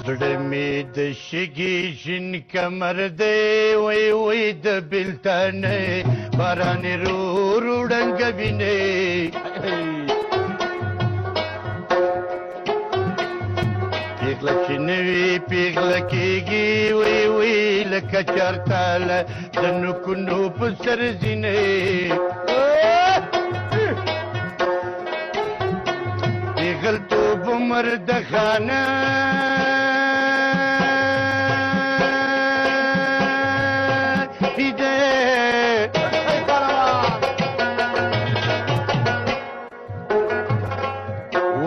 زړه مې د شګې شین کمر دی وای وای د بېلتانه باران رو ړنګوینې پیغله چې نه وي پیغله کېږي وای وای لکه چارتاله د نوکونو په سر ځینې پیغلتوب عمر د خانه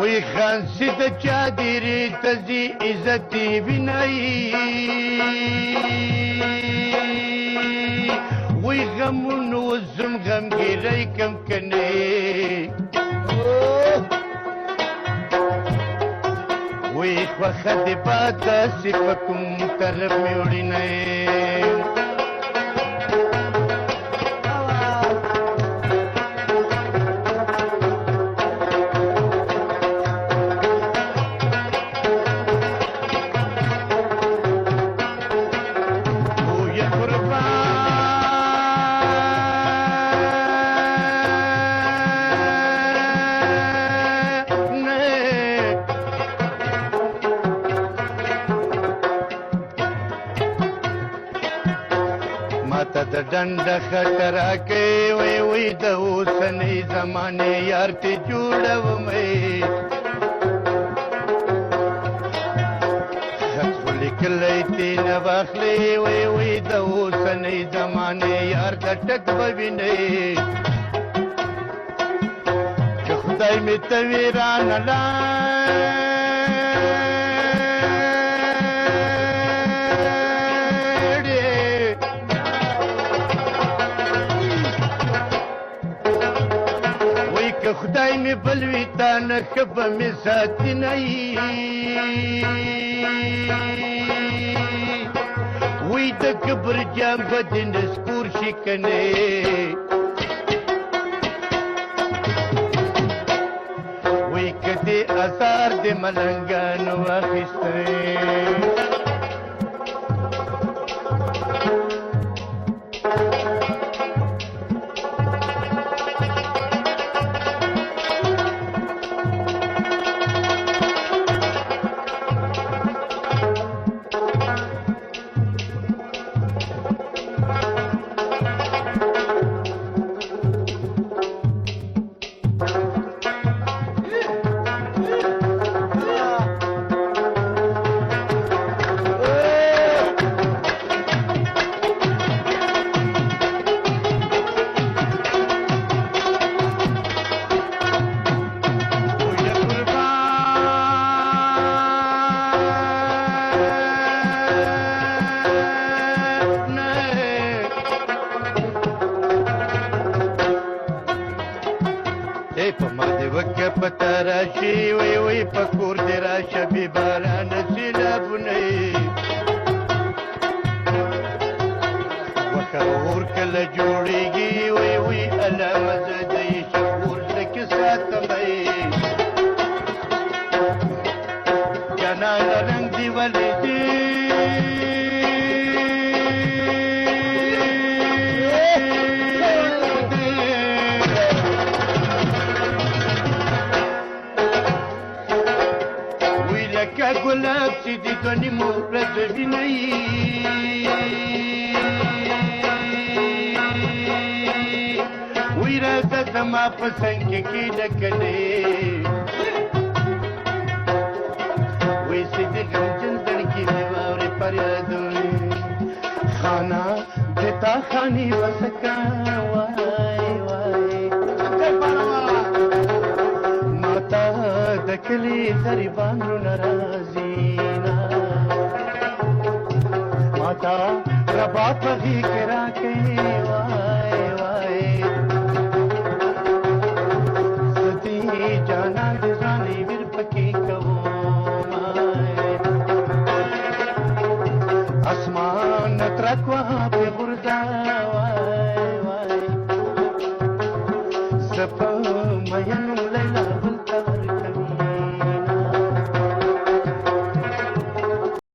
وی خانسی د چادری تزی عزتی بینایی وی غمونو زم غمگیری کم کنی وی خوخه دی باتا سپکم طرف میوڑی نئی د ډنډه خطره کوي وی وی د اوسنۍ زمانې یار ته جوړومې خط خو لیکلی تې نه واخلې وی وی د اوسنۍ زمانې یار ته ټک به وینې چې خدای مې ته وي رانه خدای می بلوی تا نخب می ساتی نئی وی د کبر جام بدن سکور شکنه وی کدی اثار د ملنګان واخسته پتراشي وی وی پکور دی راشه بی باران سیلابونه وکه اور کله جوړیږي وی وی علامه زده شکور لکه ساتمه جنان رنگ دی ولی دی که گلاب سی دی کنی مورد بینایی وی را زما پسنگ کی ڈکنی وی سی دی غمجن دڑکی دیواری پریادوی خانا دیتا خانی بسکا وای وای ماتا دکلی غریبان رو نرازینا ماتا